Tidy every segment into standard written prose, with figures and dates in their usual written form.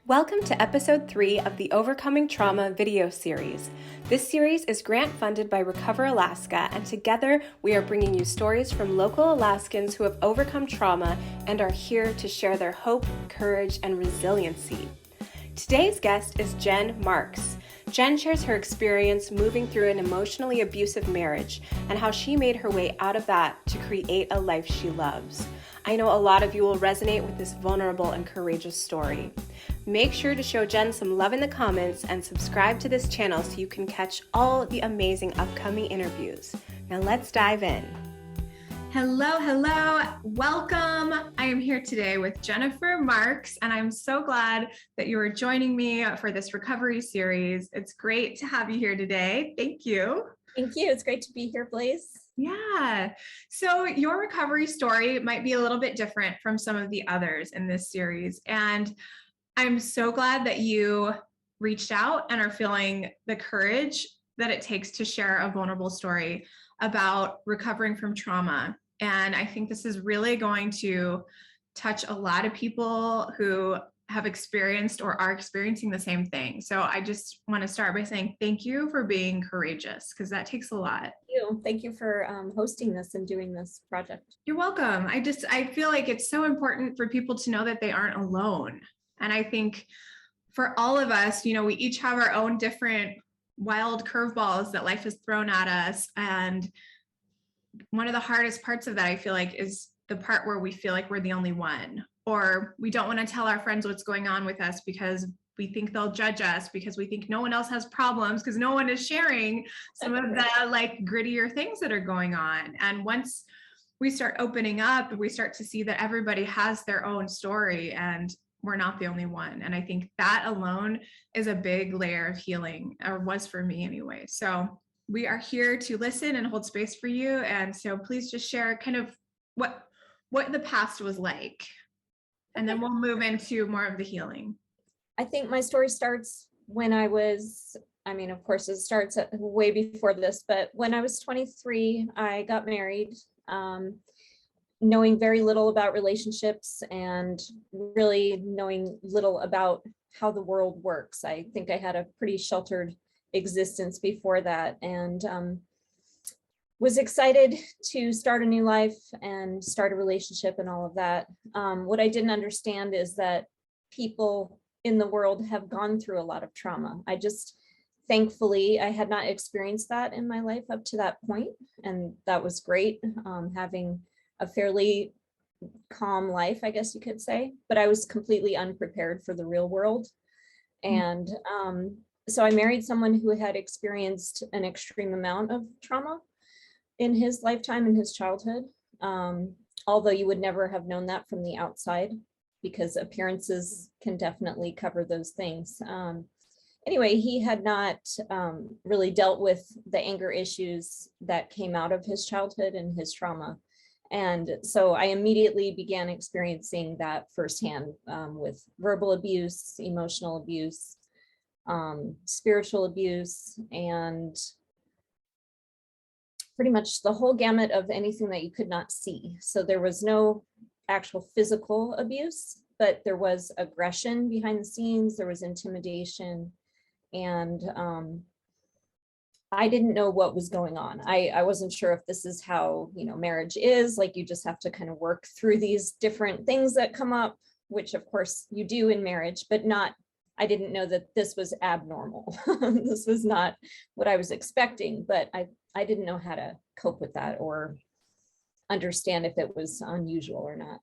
Welcome to episode 3 of the Overcoming Trauma video series. This series is grant funded by Recover Alaska, and together we are bringing you stories from local Alaskans who have overcome trauma and are here to share their hope, courage, and resiliency. Today's guest is Jen Marx. Jen shares her experience moving through an emotionally abusive marriage and how she made her way out of that to create a life she loves. I know a lot of you will resonate with this vulnerable and courageous story. Make sure to show Jen some love in the comments and subscribe to this channel so you can catch all the amazing upcoming interviews. Now let's dive in. Hello, welcome. I am here today with Jennifer Marx, and I'm so glad that you are joining me for this recovery series. It's great to have you here today. Thank you. Thank you. It's great to be here, Blaze. Yeah. So your recovery story might be a little bit different from some of the others in this series. And I'm so glad that you reached out and are feeling the courage that it takes to share a vulnerable story about recovering from trauma. And I think this is really going to touch a lot of people who have experienced or are experiencing the same thing. So I just want to start by saying thank you for being courageous, because that takes a lot. Thank you for hosting this and doing this project. You're welcome. I feel like it's so important for people to know that they aren't alone. And I think for all of us, we each have our own different wild curveballs that life has thrown at us. And one of the hardest parts of that, I feel like, is the part where we feel like we're the only one, or we don't want to tell our friends what's going on with us because we think they'll judge us, because we think no one else has problems, because no one is sharing some of the grittier things that are going on. And once we start opening up, we start to see that everybody has their own story and we're not the only one. And I think that alone is a big layer of healing, or was for me anyway. So we are here to listen and hold space for you. And so please just share kind of what the past was like. And then we'll move into more of the healing. I think my story starts when of course it starts way before this, but when I was 23, I got married, knowing very little about relationships and really knowing little about how the world works. I think I had a pretty sheltered existence before that, and was excited to start a new life and start a relationship and all of that. What I didn't understand is that people in the world have gone through a lot of trauma. Thankfully, I had not experienced that in my life up to that point, and that was great, having a fairly calm life, I guess you could say, but I was completely unprepared for the real world. And so I married someone who had experienced an extreme amount of trauma in his lifetime, in his childhood, although you would never have known that from the outside, because appearances can definitely cover those things. Anyway, he had not really dealt with the anger issues that came out of his childhood and his trauma. And so I immediately began experiencing that firsthand, with verbal abuse, emotional abuse, spiritual abuse, and pretty much the whole gamut of anything that you could not see. So there was no actual physical abuse, but there was aggression behind the scenes, there was intimidation, and I didn't know what was going on. I wasn't sure if this is how, marriage is, like you just have to kind of work through these different things that come up, which of course you do in marriage, but I didn't know that this was abnormal. This was not what I was expecting, but I didn't know how to cope with that or understand if it was unusual or not.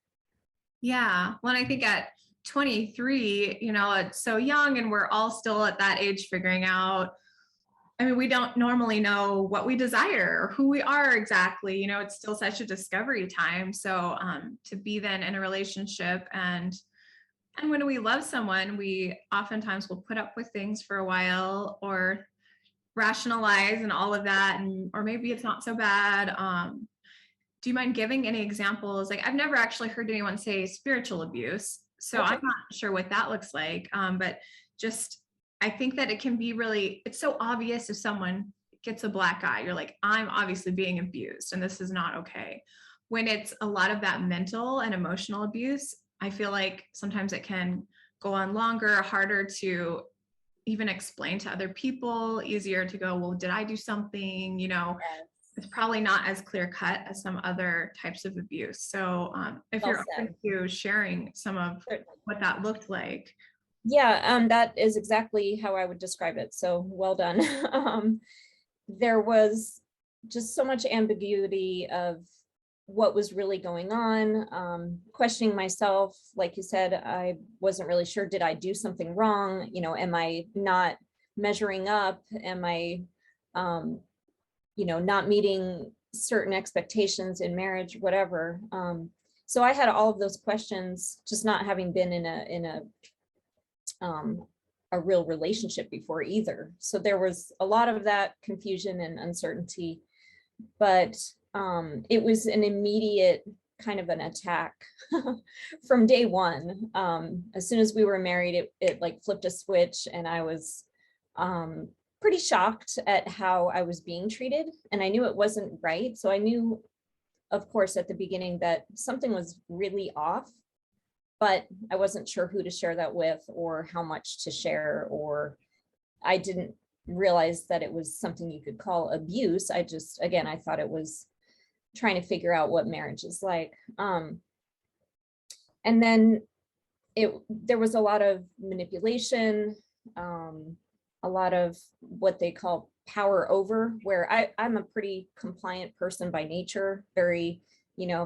Yeah. Well, I think at 23, it's so young and we're all still at that age figuring out. We don't normally know what we desire or who we are exactly. It's still such a discovery time. So to be then in a relationship and when we love someone, we oftentimes will put up with things for a while or rationalize and all of that. Or maybe it's not so bad. Do you mind giving any examples? I've never actually heard anyone say spiritual abuse, so okay. I'm not sure what that looks like. But just, I think that it can be it's so obvious if someone gets a black eye, you're like, I'm obviously being abused and this is not okay. When it's a lot of that mental and emotional abuse, I feel like sometimes it can go on longer, harder to even explain to other people, easier to go, well, did I do something? It's probably not as clear cut as some other types of abuse. So if Well you're open said. to sharing some of Certainly. what that looked like. Yeah, that is exactly how I would describe it. So well done. There was just so much ambiguity of what was really going on, questioning myself. Like you said, I wasn't really sure, did I do something wrong? Am I not measuring up? Am I, not meeting certain expectations in marriage, whatever. So I had all of those questions, just not having been in a real relationship before either. So there was a lot of that confusion and uncertainty, but it was an immediate kind of an attack from day one. As soon as we were married, it like flipped a switch, and I was pretty shocked at how I was being treated. And I knew it wasn't right. So I knew, of course, at the beginning that something was really off, but I wasn't sure who to share that with or how much to share, or I didn't realize that it was something you could call abuse. I thought it was trying to figure out what marriage is like. And then there was a lot of manipulation, a lot of what they call power over, where I'm a pretty compliant person by nature, very,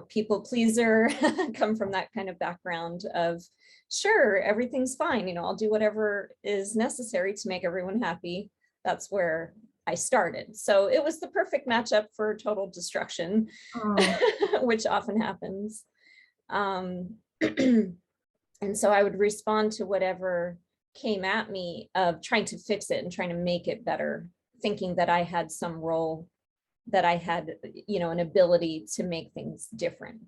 people pleaser, come from that kind of background of, sure, everything's fine, I'll do whatever is necessary to make everyone happy. That's where I started. So it was the perfect matchup for total destruction, which often happens. And so I would respond to whatever came at me of trying to fix it and trying to make it better, thinking that I had some role, that I had, an ability to make things different.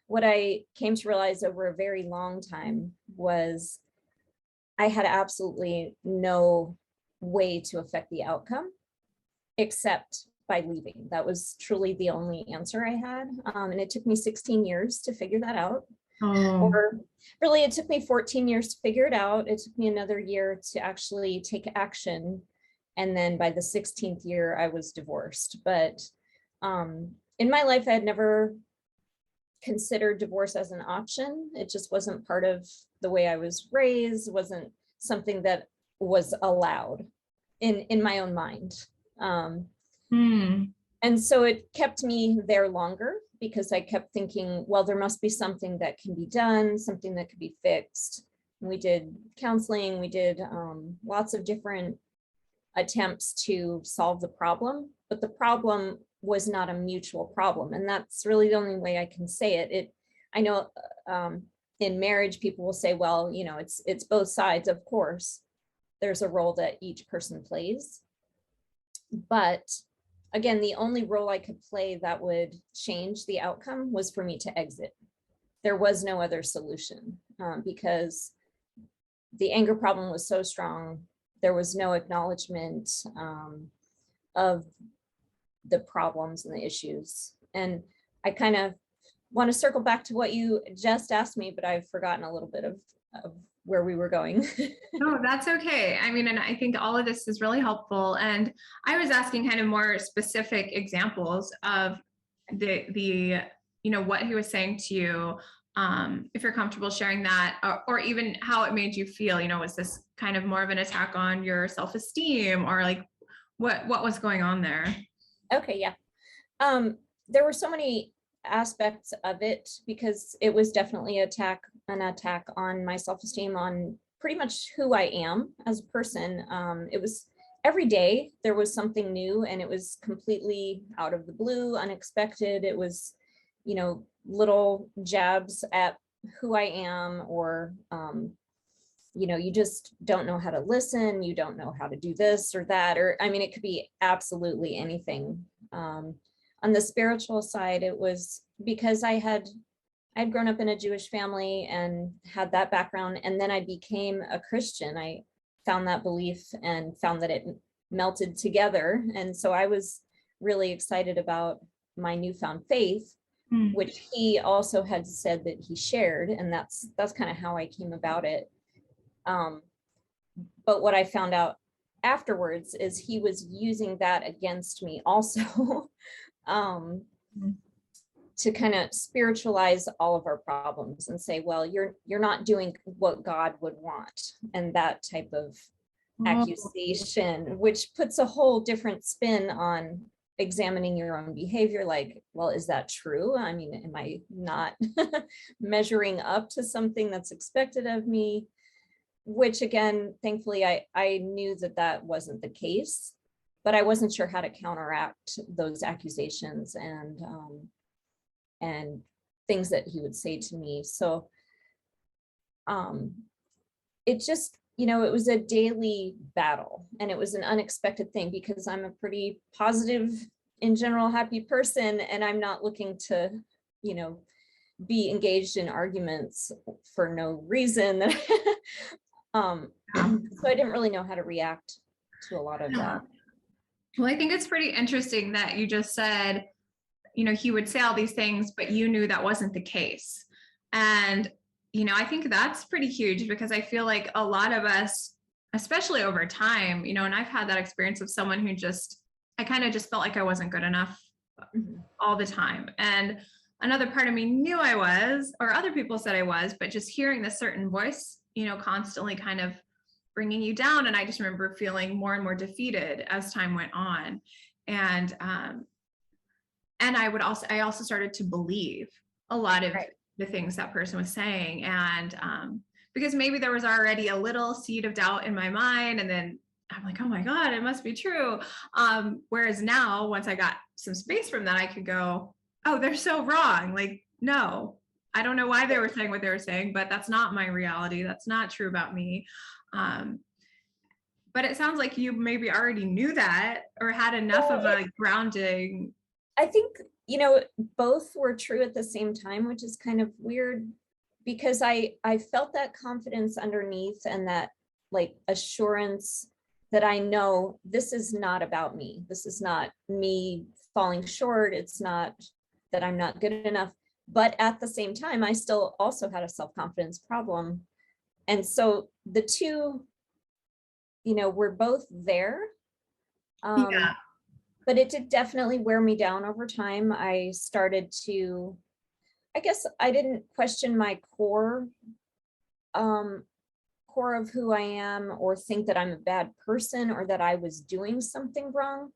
What I came to realize over a very long time was I had absolutely no way to affect the outcome except by leaving. That was truly the only answer I had. And it took me 16 years to figure that out. Or really, it took me 14 years to figure it out. It took me another year to actually take action. And then by the 16th year, I was divorced. But in my life, I had never considered divorce as an option. It just wasn't part of the way I was raised, wasn't something that was allowed in my own mind. And so it kept me there longer because I kept thinking, well, there must be something that can be done, something that could be fixed. And we did counseling, we did lots of different attempts to solve the problem, but the problem was not a mutual problem. And that's really the only way I can say it. I know in marriage, people will say, well, it's both sides. Of course, there's a role that each person plays. But again, the only role I could play that would change the outcome was for me to exit. There was no other solution because the anger problem was so strong. There was no acknowledgement of the problems and the issues. And I kind of want to circle back to what you just asked me, but I've forgotten a little bit of where we were going. No, that's okay. I mean, and I think all of this is really helpful. And I was asking kind of more specific examples of the what he was saying to you, if you're comfortable sharing that, or even how it made you feel. Was this kind of more of an attack on your self-esteem, or like what was going on there? Okay, yeah. There were so many aspects of it because it was definitely an attack on my self-esteem, on pretty much who I am as a person. It was every day there was something new, and it was completely out of the blue, unexpected. It was, little jabs at who I am, or, you just don't know how to listen. You don't know how to do this or that, or, I mean, it could be absolutely anything. On the spiritual side, it was because I'd grown up in a Jewish family and had that background. And then I became a Christian. I found that belief and found that it melted together. And so I was really excited about my newfound faith, which he also had said that he shared. And that's kind of how I came about it. Um, but what I found out afterwards is he was using that against me also. um, to kind of spiritualize all of our problems and say, well, you're not doing what God would want, and that type of accusation, which puts a whole different spin on examining your own behavior. Like, well, is that true? I mean, am I not measuring up to something that's expected of me? Which again, thankfully, I knew that that wasn't the case, but I wasn't sure how to counteract those accusations and things that he would say to me. So it just, it was a daily battle, and it was an unexpected thing because I'm a pretty positive, in general, happy person, and I'm not looking to, be engaged in arguments for no reason. So I didn't really know how to react to a lot of that. Well, I think it's pretty interesting that you just said, he would say all these things, but you knew that wasn't the case. And, I think that's pretty huge, because I feel like a lot of us, especially over time, and I've had that experience of someone who I kind of just felt like I wasn't good enough all the time. And another part of me knew I was, or other people said I was, but just hearing this certain voice, constantly kind of bringing you down. And I just remember feeling more and more defeated as time went on. And I also started to believe a lot of the things that person was saying. And because maybe there was already a little seed of doubt in my mind. And then I'm like, oh my God, it must be true. Whereas now, once I got some space from that, I could go, oh, they're so wrong. Like, no, I don't know why they were saying what they were saying, but that's not my reality. That's not true about me. But it sounds like you maybe already knew that, or had enough of a grounding. I think, both were true at the same time, which is kind of weird, because I felt that confidence underneath, and that like assurance that I know this is not about me. This is not me falling short. It's not that I'm not good enough. But at the same time, I still also had a self-confidence problem. And so the two, were both there. But it did definitely wear me down over time. I started to, I guess I didn't question my core of who I am, or think that I'm a bad person, or that I was doing something wrong.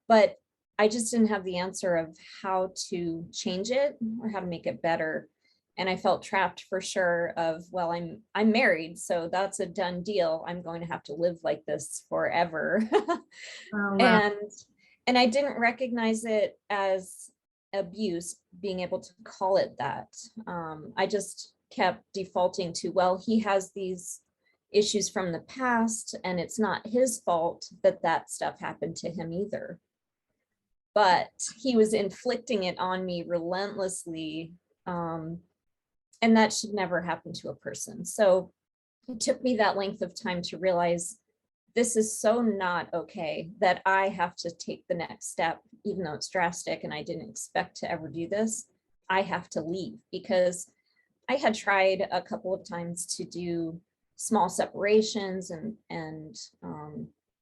But I just didn't have the answer of how to change it or how to make it better. And I felt trapped for sure of, well, I'm married, so that's a done deal. I'm going to have to live like this forever. Oh, wow. And I didn't recognize it as abuse, being able to call it that. I just kept defaulting to, well, he has these issues from the past, and it's not his fault that stuff happened to him either. But he was inflicting it on me relentlessly. And that should never happen to a person. So it took me that length of time to realize this is so not okay, that I have to take the next step, even though it's drastic and I didn't expect to ever do this. I have to leave, because I had tried a couple of times to do small separations, and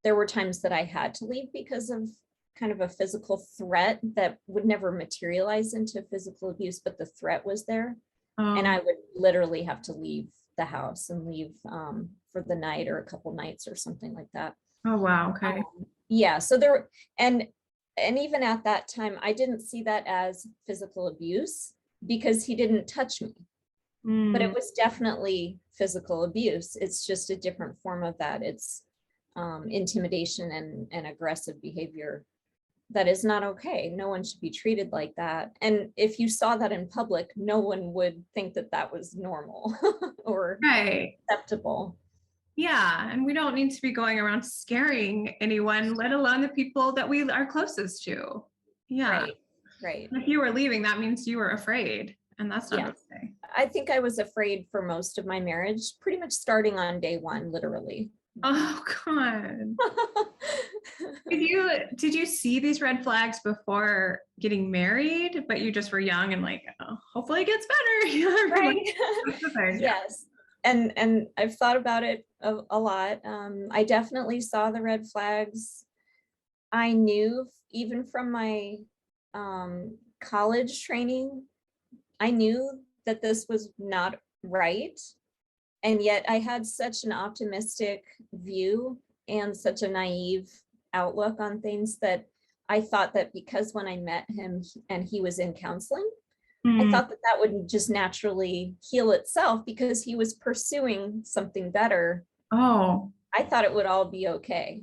there were times that I had to leave because of kind of a physical threat that would never materialize into physical abuse, but the threat was there. And I would literally have to leave the house and leave for the night or a couple nights or something like that. Oh, wow. Okay. Yeah. So there, and even at that time, I didn't see that as physical abuse, because he didn't touch me. But it was definitely physical abuse. It's just a different form of that. It's intimidation and aggressive behavior. That is not okay. No one should be treated like that. And if you saw that in public, no one would think that that was normal or acceptable. Yeah. And we don't need to be going around scaring anyone, let alone the people that we are closest to. Yeah. Right. If you were leaving, that means you were afraid. And that's not okay. I think I was afraid for most of my marriage, pretty much starting on day one, literally. Oh, God. Did you see these red flags before getting married, but you just were young and like, oh, hopefully it gets better? Right. Yes. and I've thought about it a lot. I definitely saw the red flags. I knew even from my college training, I knew that this was not right. And yet I had such an optimistic view and such a naive outlook on things that I thought that because when I met him and he was in counseling, I Mm. thought that that would just naturally heal itself because he was pursuing something better. Oh, I thought it would all be okay.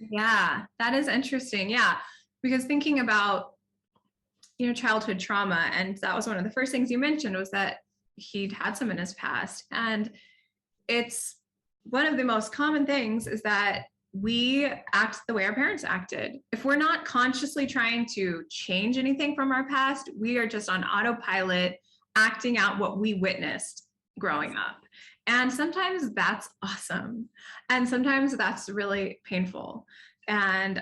yeah, that is interesting. Yeah, because thinking about, childhood trauma, and that was one of the first things you mentioned was that he'd had some in his past. And it's one of the most common things is that we act the way our parents acted. If we're not consciously trying to change anything from our past, we are just on autopilot, acting out what we witnessed growing up. And sometimes that's awesome. And sometimes that's really painful. And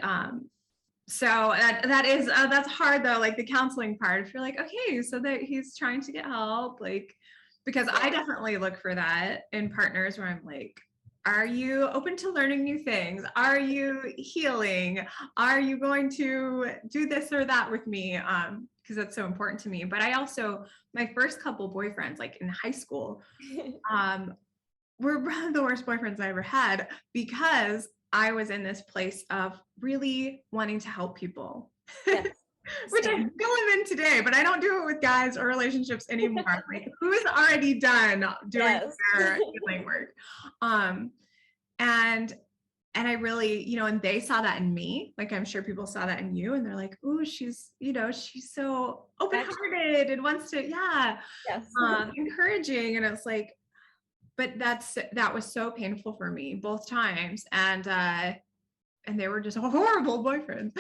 so that is that's hard though, like the counseling part. If you're like, okay, so that he's trying to get help, like, because I definitely look for that in partners where I'm like, are you open to learning new things? Are you healing? Are you going to do this or that with me? Because that's so important to me. But I also, my first couple boyfriends, like in high school, were one of the worst boyfriends I ever had because I was in this place of really wanting to help people. Yes. Which I still am in today, but I don't do it with guys or relationships anymore. Like, who's already done doing Yes. their healing work? Um, and I really, and they saw that in me. Like, I'm sure people saw that in you, and they're like, "Ooh, she's so open-hearted and wants to, yeah, Yes. encouraging." And it's like, but that was so painful for me both times, and they were just horrible boyfriends.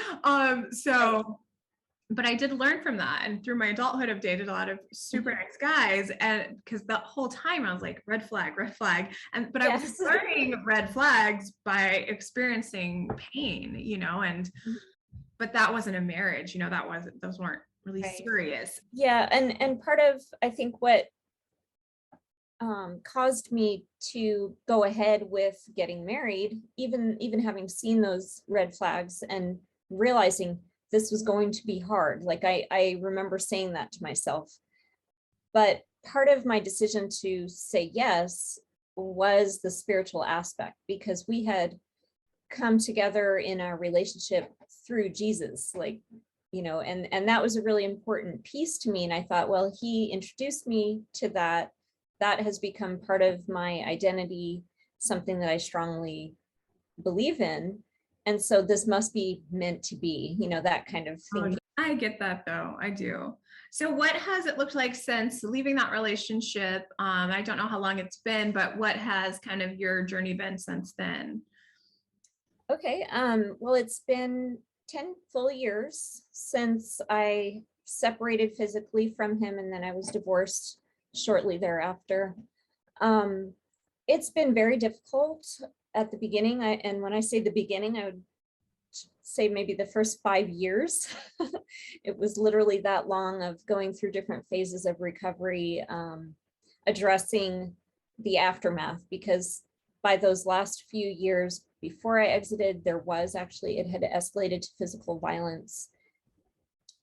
So but I did learn from that. And through my adulthood, I've dated a lot of super nice guys. And because the whole time I was like, red flag, red flag. But I was Yes. learning red flags by experiencing pain, but that wasn't a marriage, those weren't really Right. serious. Yeah, and part of I think what caused me to go ahead with getting married, even having seen those red flags and realizing this was going to be hard. Like I remember saying that to myself. But part of my decision to say yes was the spiritual aspect, because we had come together in our relationship through Jesus, like, and that was a really important piece to me. And I thought, well, he introduced me to that. That has become part of my identity, something that I strongly believe in. And so this must be meant to be, that kind of thing. I get that though. I do. So what has it looked like since leaving that relationship? I don't know how long it's been, but what has kind of your journey been since then? Okay. Well, it's been 10 full years since I separated physically from him, and then I was divorced shortly thereafter. Um, it's been very difficult at the beginning. And when I say the beginning, I would say maybe the first 5 years. It was literally that long of going through different phases of recovery, addressing the aftermath, because by those last few years before I exited, it had escalated to physical violence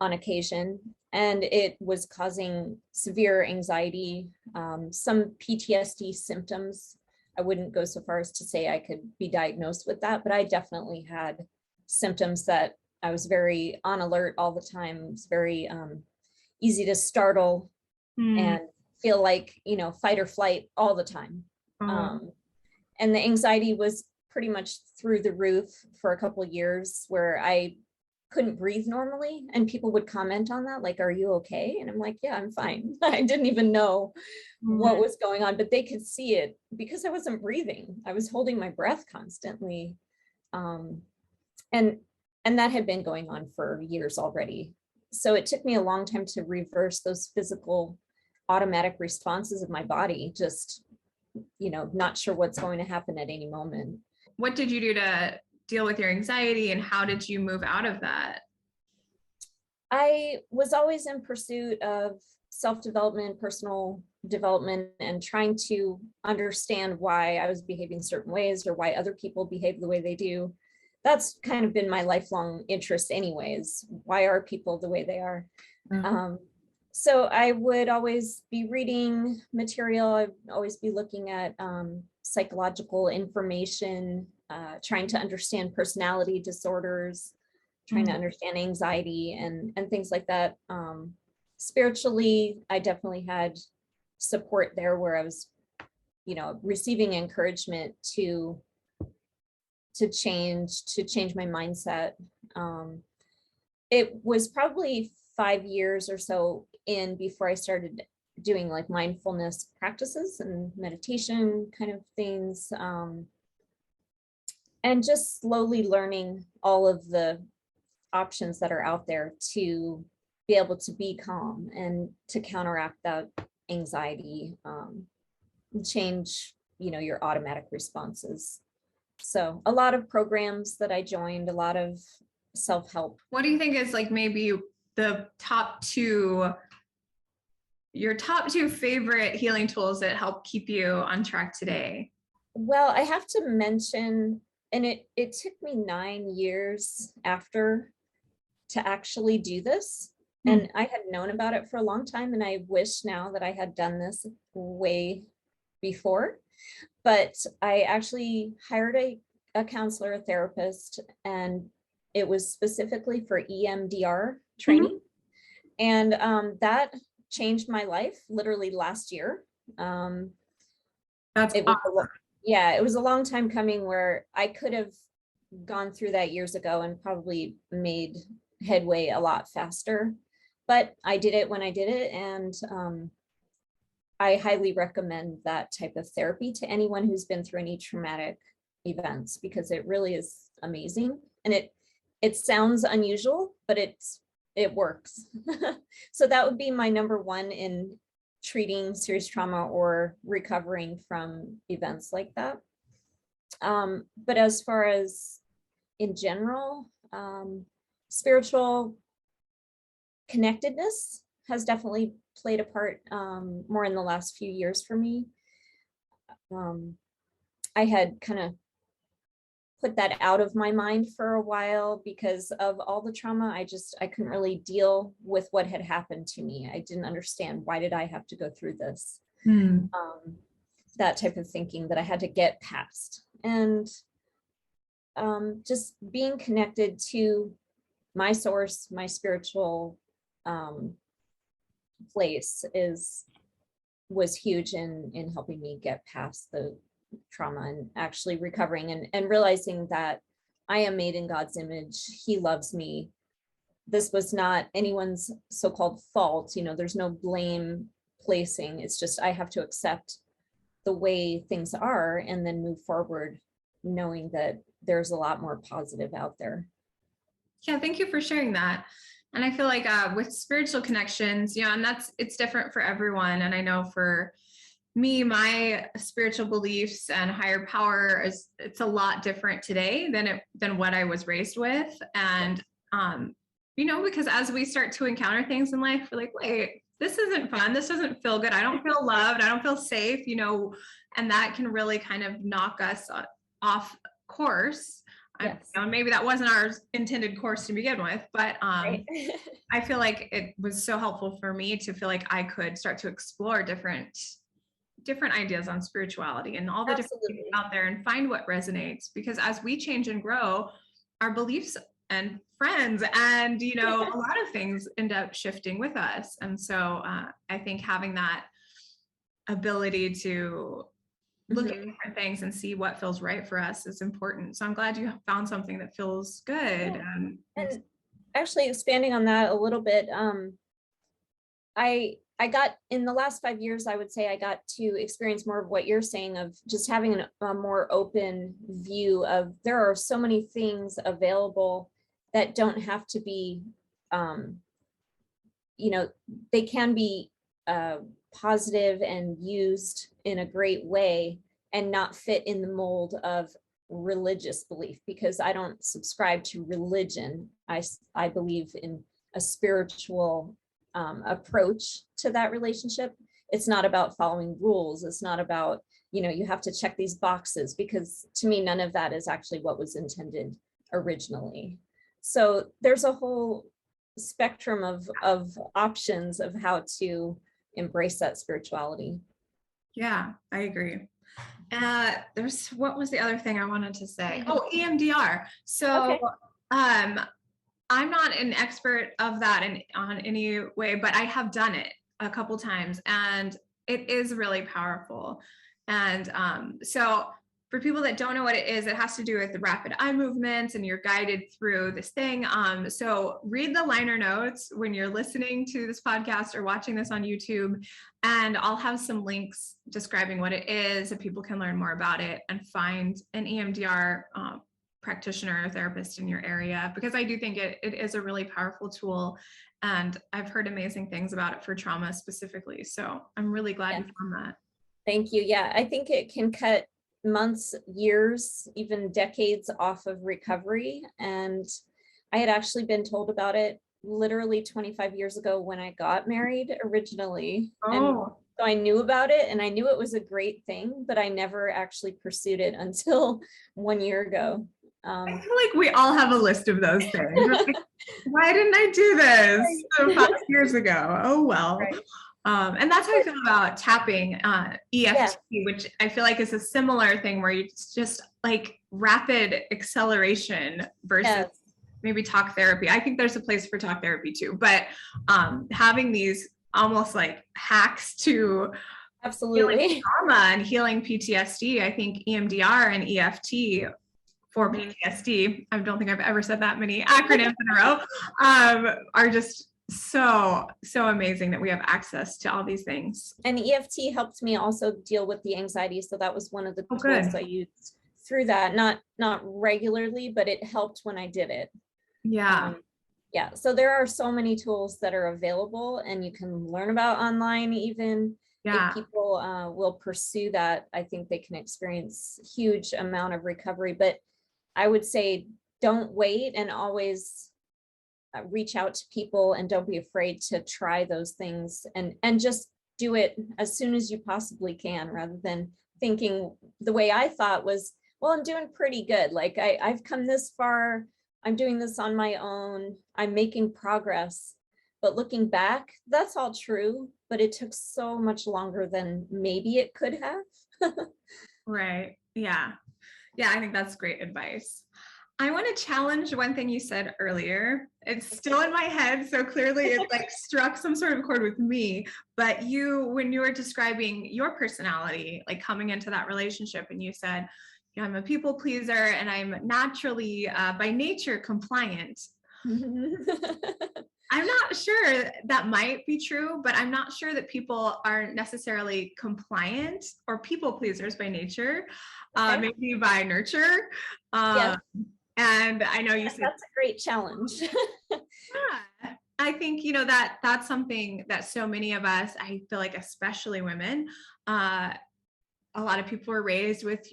on occasion, and it was causing severe anxiety, some PTSD symptoms. I wouldn't go so far as to say I could be diagnosed with that, but I definitely had symptoms that I was very on alert all the time. It was very easy to startle and feel like, fight or flight all the time. And the anxiety was pretty much through the roof for a couple of years, where I couldn't breathe normally, and people would comment on that, like, are you okay? And I'm like, yeah, I'm fine. I didn't even know what was going on, but they could see it because I wasn't breathing. I was holding my breath constantly. And that had been going on for years already. So it took me a long time to reverse those physical automatic responses of my body, just, not sure what's going to happen at any moment. What did you do to deal with your anxiety, and how did you move out of that? I was always in pursuit of self-development, personal development and trying to understand why I was behaving certain ways or why other people behave the way they do. That's kind of been my lifelong interest anyways. Why are people the way they are? So I would always be reading material. I'd always be looking at psychological information, trying to understand personality disorders, trying to understand anxiety and things like that. Spiritually, I definitely had support there where I was, receiving encouragement to change my mindset. It was probably 5 years or so in before I started doing like mindfulness practices and meditation kind of things. And just slowly learning all of the options that are out there to be able to be calm and to counteract that anxiety, change, your automatic responses. So a lot of programs that I joined, a lot of self-help. What do you think is like maybe your top two favorite healing tools that help keep you on track today? Well, I have to mention, and it took me 9 years after to actually do this. And I had known about it for a long time, and I wish now that I had done this way before. But I actually hired a counselor, a therapist, and it was specifically for EMDR training. And that changed my life literally last year. That's awesome. It was a long time coming where I could have gone through that years ago and probably made headway a lot faster. But I did it when I did it. And I highly recommend that type of therapy to anyone who's been through any traumatic events, because it really is amazing. And it sounds unusual, but it works. So that would be my number one in treating serious trauma or recovering from events like that. But as far as in general, spiritual connectedness has definitely played a part more in the last few years for me. I had kind of put that out of my mind for a while because of all the trauma. I couldn't really deal with what had happened to me. I didn't understand, why did I have to go through this? That type of thinking that I had to get past. And just being connected to my source, my spiritual place was huge in helping me get past the trauma and actually recovering and realizing that I am made in God's image. He loves me. This was not anyone's so-called fault. There's no blame placing. It's just I have to accept the way things are and then move forward, knowing that there's a lot more positive out there. Yeah, thank you for sharing that. And I feel like with spiritual connections, and it's different for everyone. And I know for me, my spiritual beliefs and higher power it's a lot different today than what I was raised with. And, because as we start to encounter things in life, we're like, wait, this isn't fun. This doesn't feel good. I don't feel loved. I don't feel safe, and that can really kind of knock us off course. Yes. Maybe that wasn't our intended course to begin with, but right. I feel like it was so helpful for me to feel like I could start to explore different ideas on spirituality and all the different things out there and find what resonates, because as we change and grow, our beliefs and friends and a lot of things end up shifting with us. And so I think having that ability to look at different things and see what feels right for us is important. So I'm glad you found something that feels good. Yeah. And actually expanding on that a little bit, I got, in the last 5 years, I would say I got to experience more of what you're saying, of just having a more open view of there are so many things available that don't have to be, they can be positive and used in a great way and not fit in the mold of religious belief, because I don't subscribe to religion. I believe in a spiritual approach to that relationship. it's not about following rules. It's not about, you have to check these boxes, because to me, none of that is actually what was intended originally. So there's a whole spectrum of options of how to embrace that spirituality. Yeah, I agree. What was the other thing I wanted to say? Oh, EMDR. So Okay. I'm not an expert of that on any way, but I have done it a couple times, and it is really powerful. And so for people that don't know what it is, it has to do with the rapid eye movements, and you're guided through this thing. So read the liner notes when you're listening to this podcast or watching this on YouTube, and I'll have some links describing what it is, so people can learn more about it and find an EMDR practitioner or therapist in your area, because I do think it is a really powerful tool, and I've heard amazing things about it for trauma specifically. So I'm really glad you found that. Thank you. Yeah, I think it can cut months, years, even decades off of recovery. And I had actually been told about it literally 25 years ago when I got married originally. And so I knew about it, and I knew it was a great thing, but I never actually pursued it until 1 year ago. I feel like we all have a list of those things. Like, why didn't I do this 5 years ago? Oh, well. Right. And that's how I feel about tapping, EFT, which I feel like is a similar thing where it's just like rapid acceleration versus maybe talk therapy. I think there's a place for talk therapy too, but having these almost like hacks to healing trauma and healing PTSD, I think EMDR and EFT for PTSD, I don't think I've ever said that many acronyms in a row, are just so amazing that we have access to all these things. And EFT helped me also deal with the anxiety. So that was one of the tools I used through that, not regularly, but it helped when I did it. Yeah. So there are so many tools that are available, and you can learn about online. Even if people will pursue that, I think they can experience huge amount of recovery. But I would say don't wait, and always reach out to people, and don't be afraid to try those things, and just do it as soon as you possibly can, rather than thinking the way I thought was, well, I'm doing pretty good. Like I've come this far, I'm doing this on my own, I'm making progress. But looking back, that's all true, but it took so much longer than maybe it could have. Right. Yeah. Yeah, I think that's great advice. I want to challenge one thing you said earlier. It's still in my head, so clearly it like struck some sort of chord with me. But when you were describing your personality, like coming into that relationship, and you said, I'm a people pleaser and I'm naturally by nature compliant. I'm not sure that might be true, but I'm not sure that people are necessarily compliant or people pleasers by nature, maybe by nurture. And I know you said that's a great challenge. Yeah, I think, that's something that so many of us, I feel like, especially women, a lot of people are raised with,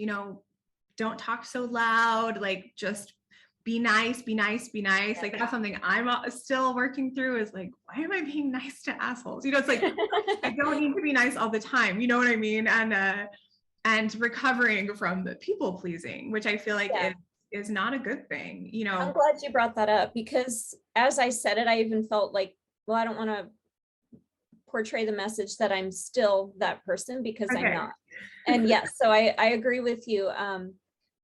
don't talk so loud, like just be nice, be nice, be nice. Like that's something I'm still working through, is like, why am I being nice to assholes? It's like, I don't need to be nice all the time. You know what I mean? And recovering from the people pleasing, which I feel like is not a good thing. I'm glad you brought that up, because as I said it, I even felt like, well, I don't want to portray the message that I'm still that person, because I'm not. And yes, so I agree with you.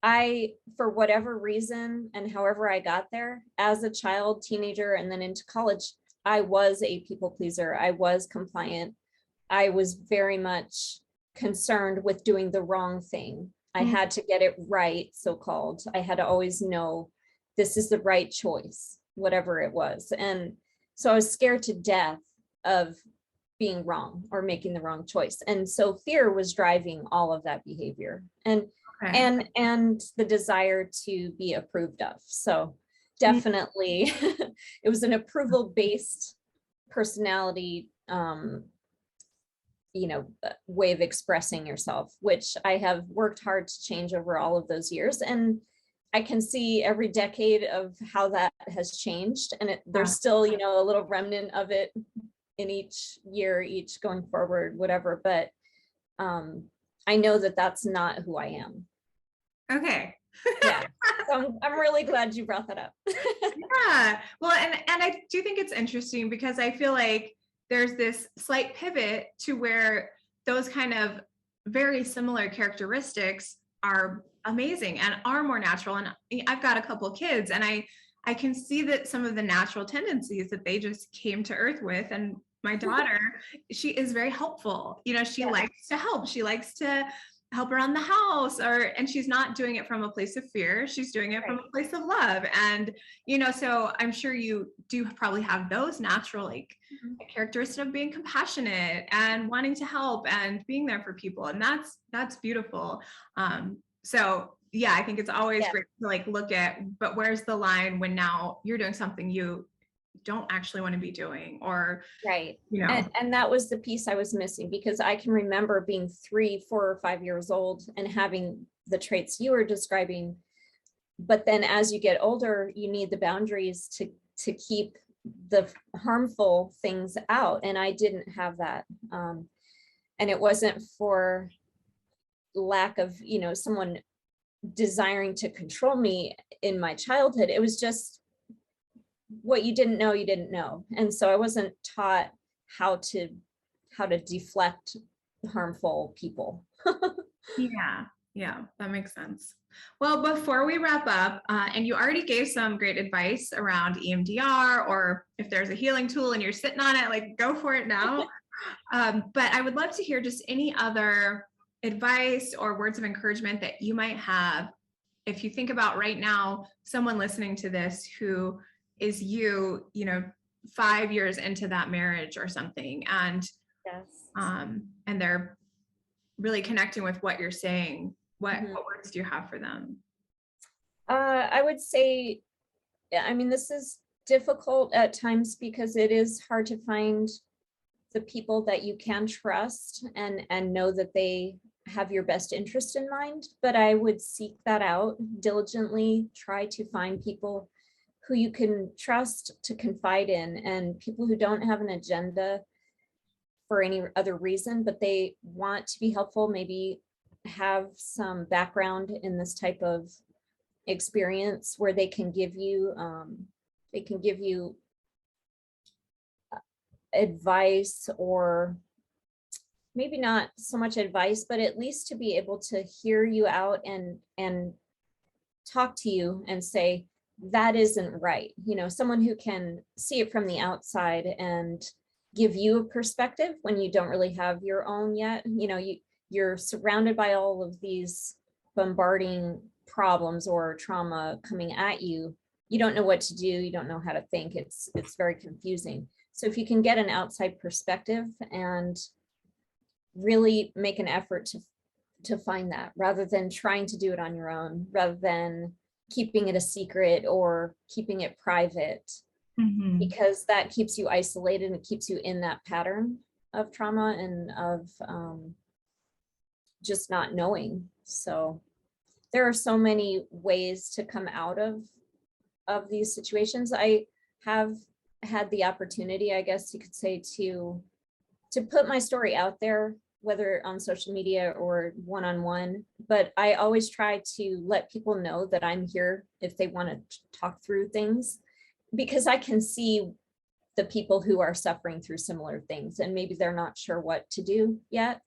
I, for whatever reason and however I got there, as a child, teenager, and then into college, I was a people pleaser. I was compliant. I was very much concerned with doing the wrong thing. I had to get it right, so-called. I had to always know this is the right choice, whatever it was. And so I was scared to death of being wrong or making the wrong choice. And so fear was driving all of that behavior, and the desire to be approved of. So definitely it was an approval-based personality, way of expressing yourself, which I have worked hard to change over all of those years. And I can see every decade of how that has changed. And there's still, a little remnant of it in each year, each going forward, whatever. But I know that that's not who I am. Okay. Yeah. So I'm really glad you brought that up. Yeah. Well, and I do think it's interesting because I feel like there's this slight pivot to where those kind of very similar characteristics are amazing and are more natural. And I've got a couple of kids, and I can see that some of the natural tendencies that they just came to earth with. And my daughter, she is very helpful. You know, she likes to help. She likes to help around the house, and she's not doing it from a place of fear. She's doing it from a place of love. And, you know, so I'm sure you do probably have those natural, like, characteristics of being compassionate and wanting to help and being there for people. And that's beautiful. So yeah, I think it's always great to like look at, but where's the line when now you're doing something you don't actually want to be doing, or you know. And that was the piece I was missing, because I can remember being 3, 4, or 5 years old and having the traits you were describing. But then as you get older, you need the boundaries to keep the harmful things out. And I didn't have that. And it wasn't for lack of, you know, someone desiring to control me in my childhood. It was just what you didn't know, you didn't know. And so I wasn't taught how to deflect harmful people. Yeah, that makes sense. Well, before we wrap up, and you already gave some great advice around EMDR, or if there's a healing tool and you're sitting on it, like, go for it now. But I would love to hear just any other advice or words of encouragement that you might have. If you think about right now, someone listening to this who is you know, 5 years into that marriage or something, and and they're really connecting with what you're saying, what words do you have for them? I would say, I mean, this is difficult at times because it is hard to find the people that you can trust and know that they have your best interest in mind. But I would seek that out diligently, try to find people who you can trust to confide in, and people who don't have an agenda for any other reason, but they want to be helpful, maybe have some background in this type of experience where they can give you advice, or maybe not so much advice, but at least to be able to hear you out and talk to you and say, that isn't right. You know, someone who can see it from the outside and give you a perspective when you don't really have your own yet. You know, you're surrounded by all of these bombarding problems or trauma coming at you. You don't know what to do. You don't know how to think. It's very confusing. So if you can get an outside perspective and really make an effort to find that, rather than trying to do it on your own, rather than keeping it a secret or keeping it private, because that keeps you isolated and it keeps you in that pattern of trauma and of just not knowing. So there are so many ways to come out of these situations. I have had the opportunity, I guess you could say, to put my story out there, whether on social media or one-on-one, but I always try to let people know that I'm here if they want to talk through things, because I can see the people who are suffering through similar things and maybe they're not sure what to do yet,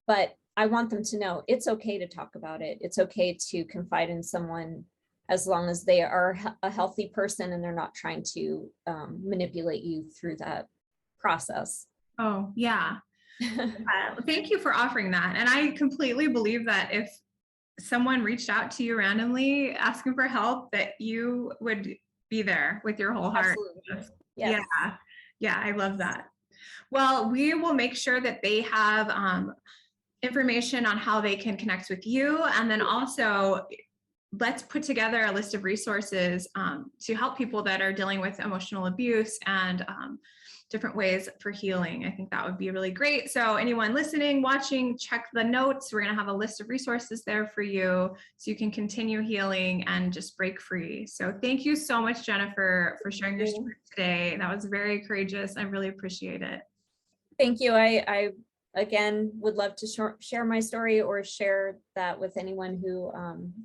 but I want them to know it's okay to talk about it. It's okay to confide in someone, as long as they are a healthy person and they're not trying to manipulate you through that process. Oh, yeah. Thank you for offering that. And I completely believe that if someone reached out to you randomly asking for help, that you would be there with your whole heart. Absolutely. Yes. Yeah, I love that. Well, we will make sure that they have information on how they can connect with you. And then also, let's put together a list of resources to help people that are dealing with emotional abuse and different ways for healing. I think that would be really great. So anyone listening, watching, check the notes. We're going to have a list of resources there for you so you can continue healing and just break free. So thank you so much, Jennifer, for sharing your story today. That was very courageous. I really appreciate it. Thank you. I again would love to share my story or share that with anyone who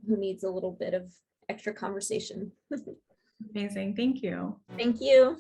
needs a little bit of extra conversation. Amazing. Thank you. Thank you.